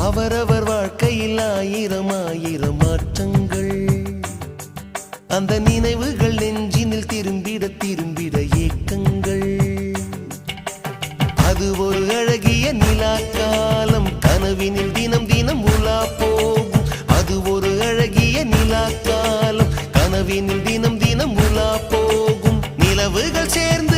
அவரவர் வாழ்க்கையில் ஆயிரம் ஆயிரம் மாற்றங்கள், அந்த நினைவுகள் நெஞ்சினில் திரும்பிட திரும்பிட ஏக்கங்கள். அது ஒரு அழகிய நிலா காலம், கனவினில் தினம் தினம் உலா போகும். அது ஒரு அழகிய நிலா காலம், கனவினில் தினம் தினம் உலா போகும். நிலவுகள் சேர்ந்து